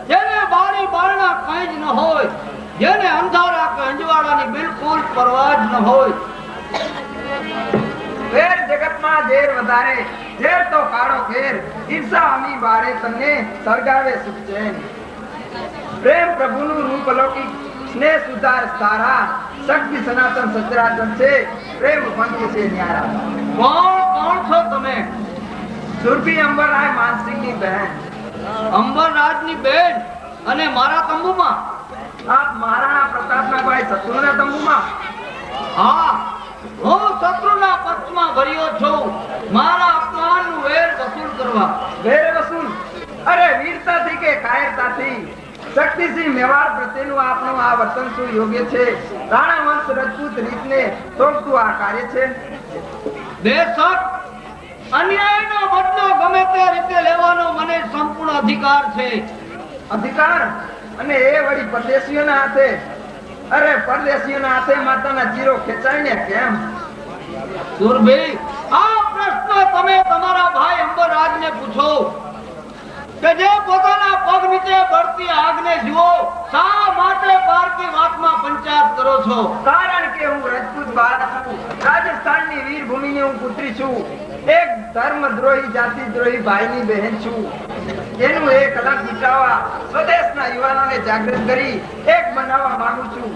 જેને બારી બારણા કઈ જ ન હોય, જેને અંધારા કે અંજવાળાની બિલકુલ પરવા જ ન હોય. વેર જગતમાં ઝેર વધારે, ઝેર તો કાળો ઘેર, ઈર્ષા અમી બારે તમને સળગાવે સુખ ચેન. પ્રેમ પ્રભુનું રૂપ અલૌકિક, સ્નેહ સુધાર સારા, શક્તિ સનાતન સચરાચર છે, પ્રેમ પંથ છે ન્યારા. કોણ છો તમે? સુરભી અંબરરાય માનસિંહની બહેન. અંબરરાજની બેન અને મારા તંબુમાં? આપ મહારાણા પ્રતાપના ભાઈ શત્રુના તંબુમાં? હા, વેશમાં ભર્યો છું મારા અપમાનનું વેર વસૂલ કરવા. વેર વસૂલ? અરે વીરતાથી કે કાયરતાથી? શક્તિસિંહ મેવાડ પ્રત્યેનું આપનું આ વર્તન શું યોગ્ય છે? રાણા વંશ રજપૂત રીતને તોડતું આ કાર્ય છે? બેશક અન્યાયનો બદલો ગમે તે રીતે લેવાનો મને સંપૂર્ણ અધિકાર છે. અધિકાર? અને એ વળી પરદેશીઓના હાથે? અરે પરદેશીઓના હાથે માતાના ચીરો ખેંચાઈને કેમ? સુરભી, આ પ્રશ્ન તમે તમારા ભાઈ અંબરરાજને પૂછો કે જે પોતાના પગ નીચે બળતી આગને જુઓ શા માટે પારકી વાતમાં પંચાયત કરો છો? કારણ કે હું રજપૂત બાળક છું. રાજસ્થાનની વીરભૂમિની હું પુત્રી છું. એક ધર્મદ્રોહી જાતિદ્રોહી ભાઈની બહેન છું. એનું એક કલંક મિટાવવા સ્વદેશના યુવાનોને જાગૃત કરી એક બનાવવા માંગુ છું.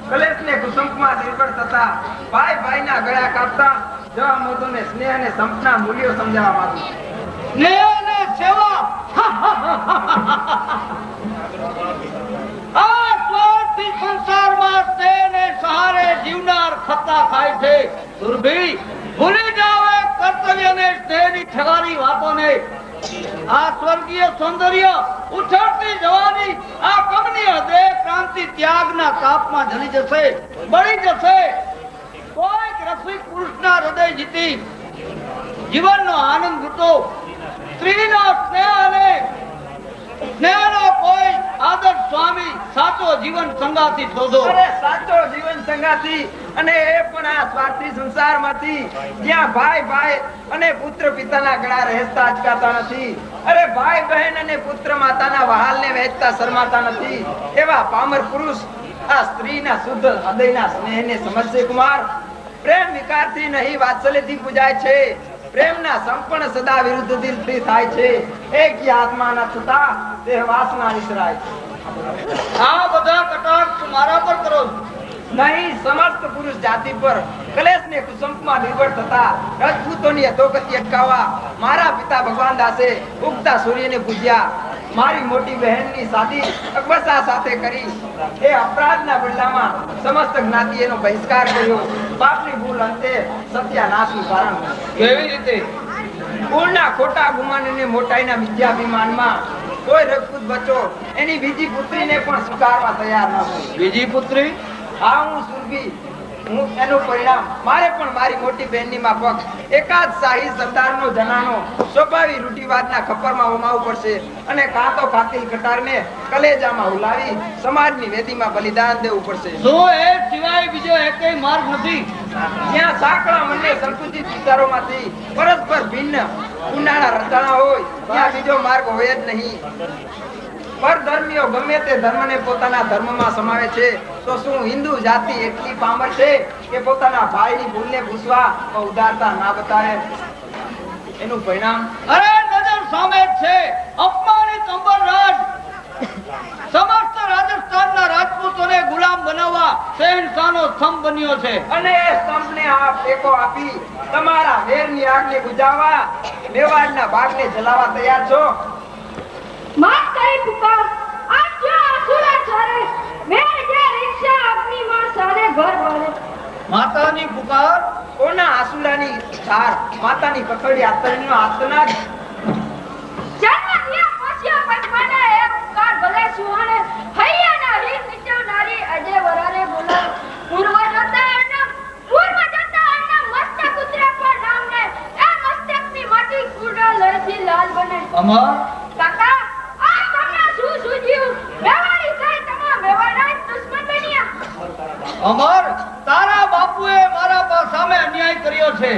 કલેશને કુસુમમાં નિર્ભર થતા ભાઈ ભાઈના ગળા કાપતા જવા મોદોને સ્નેહ અને સંપના મૂલ્યો સમજાવવા માંગુ છું. સ્નેહ અને સેવા આ સ્વાર્થી સંસારમાં સ્નેહને સહારે જીવનાર ખતા ખાય છે. સુરભી, ભૂલી જાઓ એ કર્તવ્યને સ્નેહની ઠગારી વાતોને. આ સ્વર્ગીય સૌંદર્ય ઉછળતી જવાની આ કમનીય દેહ ક્રાંતિ ત્યાગના તાપમાં જલી જશે, બળી જશે. કોઈક રસિક પુરુષના હૃદય જીતી જીવનનો આનંદ લૂંટો. સ્ત્રીનો સ્નેહ અને સ્નેહનો કોઈ આદર્શ સ્વામી સાચો જીવન સંગાથી શોધો. અરે સાચો જીવન સંગાથી, અને એ પણ આ સ્વાર્થી સંસારમાંથી જ્યાં ભાઈ ભાઈ અને પુત્ર પિતાના ગળા રહેતા અચકાતા નથી. અરે ભાઈ બહેન અને પુત્ર માતાના વહાલને વહેંચતા શરમાતા નથી. એવા પામર પુરુષ આ સ્ત્રીના શુદ્ધ હૃદયના સ્નેહને સમજશે કુમાર. પ્રેમ વિકારથી નહીં વાત્સલ્યથી પૂજાય છે. પ્રેમના સંપર્ણ સદા વિરુદ્ધ દિલથી થાય છે. એક આત્માના થતા દેહ વાસના વિસરાય. આ બધા કટાક્ષ મારા પર કરો નહીં, સમસ્ત પુરુષ જાતિ પર. કલેશને કુસુમમાં નિર્ભર થતા રજપૂતોની અધોગતિ અટકાવવા મારા પિતા ભગવાન દાસે ઉગતા સૂર્યને પૂજ્યા. મારી મોટી બહેનની શાદી અકબરશાહ સાથે કરી. એ અપરાધના બદલામાં સમસ્ત જ્ઞાતિએનો બહિષ્કાર કર્યો. પાપની ભૂલ અંતે સત્યાનાશનું કારણ. કેવી રીતે? કુળના ખોટા ગુમાનને મોટાઈના મિથ્યાભિમાનમાં કોઈ રજપૂત બચ્ચો એની બીજી પુત્રીને પણ સ્વીકારવા તૈયાર ન હતો. બીજી પુત્રી? હા, હું સુરભી. હું એનું પરિણામ મારે પણ મારી મોટી બહેનની માફક એકાદ શાહી સરદારનો જનાનો સ્વભાવી રૂઢિવાદના ખપ્પરમાં હોમાવવું પડશે, અને કાં તો કાતિલ કટારને કલેજામાં ઉલાવી સમાજની વેદીમાં બલિદાન દેવું પડશે. શું એ સિવાય બીજો એકેય માર્ગ નથી? જ્યાં સાંકળા મનને સંકુચિત વિચારોમાંથી પરસ્પર ભિન્ન ઉનાળા રચાણા હોય ત્યાં બીજો માર્ગ હોય જ નહીં. પરધર્મીઓ ગમે તે ધર્મને પોતાના ધર્મમાં સમાવે છે, તો શું હિન્દુ જાતિ એટલી પામર છે કે પોતાના ભાઈની ભૂલને પૂછવા ઉદારતા ના બતાવે? એનું પરિણામ અરે નજર સામે છે. અપમાનિત અંબરરાજ સમસ્ત રાજસ્થાનના રાજપૂતોને ગુલામ બનાવવા શહેનશાહનો સ્તંભ બન્યો છે. અને એ સ્તંભને આપ ટેકો આપી તમારા વેરની આગને બુઝાવવા મેવાડના ભાગને જલાવવા તૈયાર છો? માત કરી પુકાર આજ જો અસુરા ચારે મેર જે રિક્ષા અગ્નિ માં સારે ઘર વાળે. માતાની પુકાર? કોના આસુરાની ધાર? માતાની કથળી આતરણીનો આતના જ. જન્મ દિયા પછી પંચમાને એ પુકાર ભલે સુહાણે હૈયાના હીર નીચવનારી અજય વરાને બોલાવ. પૂર્વ જતા અન્ન મસ્તક ઉતરે પર નામને એ મસ્તકની માટી કુડા લઈથી લાલ બને. અમર કાકા આ તમને શું સૂજ્યું? મેવાડી કઈ તમામ મેવાડા દુશ્મન બન્યા. અમર, તારા બાપુએ મારા પર સામે અન્યાય કર્યો છે.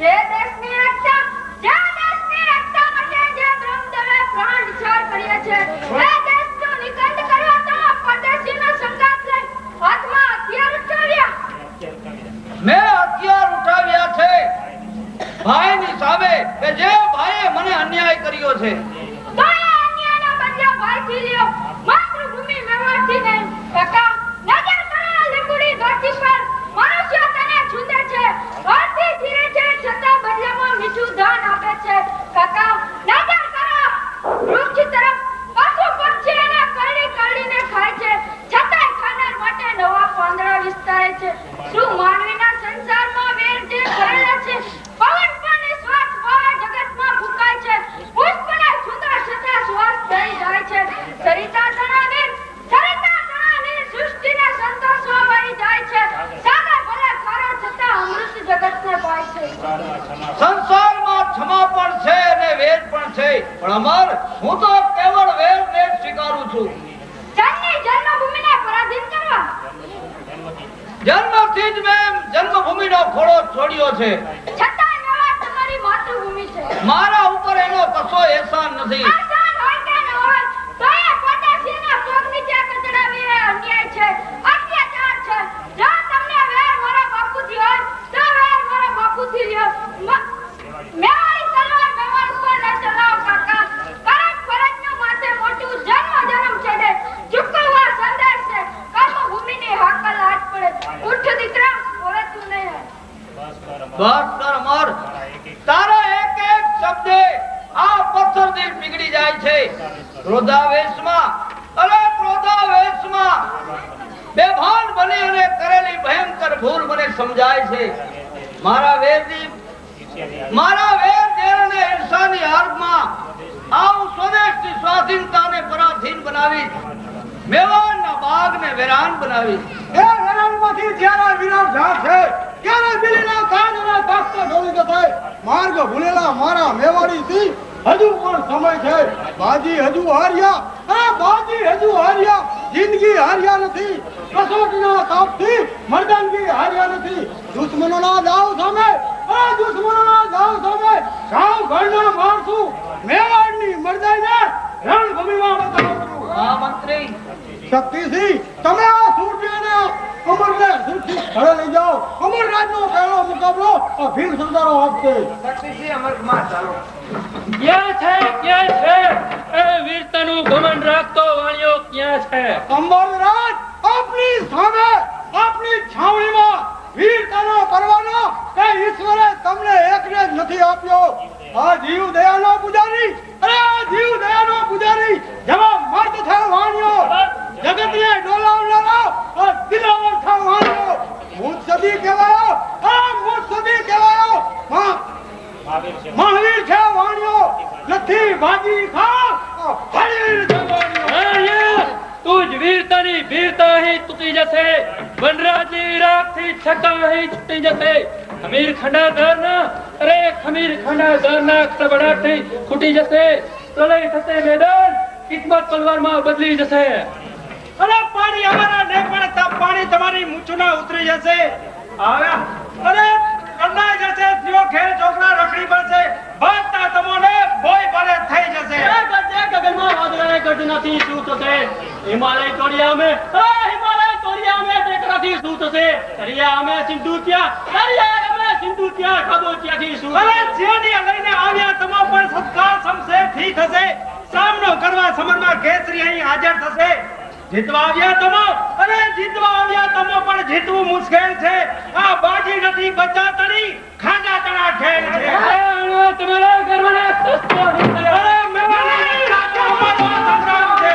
જે દેશની રક્ષા માટે જે બ્રહ્મદેવે પ્રાણ વિચાર કર્યા છે, એ દેશનો નિકંદ કર્યો તો પરદેશીનો સંઘાત લઈ હાથમાં હથિયાર ઉઠાવ્યા. મેં હથિયાર ઉઠાવ્યા છે ભાઈની સામે કે જે ભાઈએ મને અન્યાય કર્યો છે. તો એ અન્યાયનો બદલો ભાઈથી લ્યો. માતૃભૂમિ મેવાડથી નહીં. પણ અમર હું તો કેવળ વેરને જ સ્વીકારું છું. જનની જન્મભૂમિને પરાધીન કરવા જન્મથી જ મેં જન્મભૂમિનો ખોળો છોડ્યો છે. છતાં મેવાડ તમારી માતૃભૂમિ છે. મારા ઉપર એનો કશો એહસાન નથી. આસાન હોય કે ન હોય તો એ પોતે સિંહના ચોક નીચે કચડાવી એ અન્યાય છે, અત્યાચાર છે. જો તમને વેર મારા બાપુથી હોય તો વેર મારા બાપુથી લ્યો. મેવાડી તલવાર મેવાડ ઉપર ન ચલાવો કાકા. કરમ ફરજનું માથે મોટું જન્મ ચડે. ચૂકવવા સંદેશ છે. કર્મભૂમિની હાકલ હાથ પડે. ઉઠ દીકરા, હવે તું નહીં. બસ કર અમર. તારા એક એક શબ્દે આ પથ્થર દિલ પીગળી જાય છે. ક્રોધાવેશમાં બેભાન બની અને કરેલી ભયંકર ભૂલ મને સમજાય છે. મારા વેર દેરને ઈર્ષાની આર્ગમાં આવું સ્વદેશની સ્વાધીનતાને પરાધીન બનાવી મેવાડના બાગને વેરાન બનાવી. એ રણમાંથી જ્યારે વિરાટ ઝાડ છે ત્યારે દિલ્હીના કાંડના તાકતો ઢોળી જશે. માર્ગ ભૂલેલા મારા મેવાડીથી હજુ પણ સમય છે. બાજી હજુ હાર્યા, જિંદગી હાર્યા નથી. કસોટીના તાપથી મર્દાનગી હાર્યા નથી. દુશ્મનોના દાવ સામે સાવ ઘરના માણસું મેવાડની મર્દાઈને રણભૂમિમાં બતાવું. આ મંત્રી શક્તિસિંહ, તમે આ સૂર્યને અમરને સુરક્ષિત સ્થળે લઈ જાઓ. અમરરાજનો પહેલો મુકાબલો આ ભીલ સરદારો આપશે. શક્તિસિંહ અમરકુમાર ચાલો. ક્યાં છે એ વીરતાનું ઘમંડ રાખતો વાણિયો ક્યાં છે? અંબરરાજ, આપની સામે આપની છાવણીમાં વીરતાનો પરવાનો એ ઈશ્વરે તમને એકને જ નથી આપ્યો. આ જીવ દયાનો પૂજારી જેવા મર્દ થયો વાણિયો, જગતને ડોલાવનારો આ દિલાવર થયો વાણિયો. મુત્સદી કહેવાયો. મહાવીર છે વાણિયો. નથી ભાજી ખા હરીર છે વાણિયો. તું જ વીરતાની વીરતા અહીં તૂટી જશે. વનરાજની ઈરાકથી છક્કા અહીં છૂટી જશે. ખમીર ખંડાધારના કડબડાટથી ખૂટી જશે. પ્રલય થશે મેદાન, કિસ્મત તલવારમાં બદલી જશે. અરે પાણી અમારા ને પડતા પાણી તમારી મૂછના ઉતરી જશે. અરે કંડાઈ જશે. જીવો ખેલ છોકરા રખડી પડશે. ભક્તા તમોને ભોય ભલે થઈ જશે. ગગનમાં વાદળાએ ગર્જનાથી શું થશે? હિમાલય તોડિયા અમે ટેકરાથી શું થશે? દરિયા અમે સિંધુ ત્યાં ખાધો ત્યાંથી શું અરે થશે? જીવની લઈને આવ્યા તમો પણ સત્કાર સમશે ઠીક હશે. સામનો કરવા સમરમાં કેસરી અહીં હાજર થશે. જીતવા આવ્યા તમો પણ જીતવું મુશ્કેલ છે. આ બાજી નથી બચાતણી, ખાંડા તણા ખેલ છે. તમારા ઘરના અરે મેવાડી રાજા અમારો સંગ્રામ છે.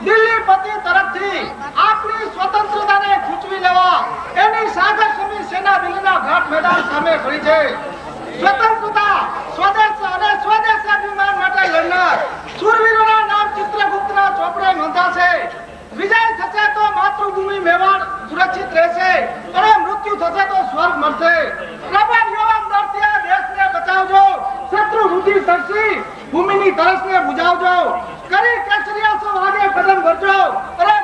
દિલ્હી પતિ તરફથી આપણી સ્વતંત્રતાને ખૂંચવી લેવા એની સાગરસમી સેના દિલ્હીના ઘાટ મેદાન સામે ખડી છે. સ્વતંત્રતા, સ્વદેશ અને સ્વદેશાભિમાન માટે લડનાર શૂરવીરોના નામ ચિત્રગુપ્તના ચોપડે નોંધાશે. વિજય થશે તો માતૃભૂમિ મેવાડ સુરક્ષિત રહેશે અને મૃત્યુ થશે તો સ્વર્ગ મળશે. પ્રબળ યુવાન દળથી આ દેશને બચાવજો. શત્રુ રુધિર તરસી ભૂમિની તરસને બુજાવજો. કરી કેસરિયા સો આગે કદમ વધજો. અરે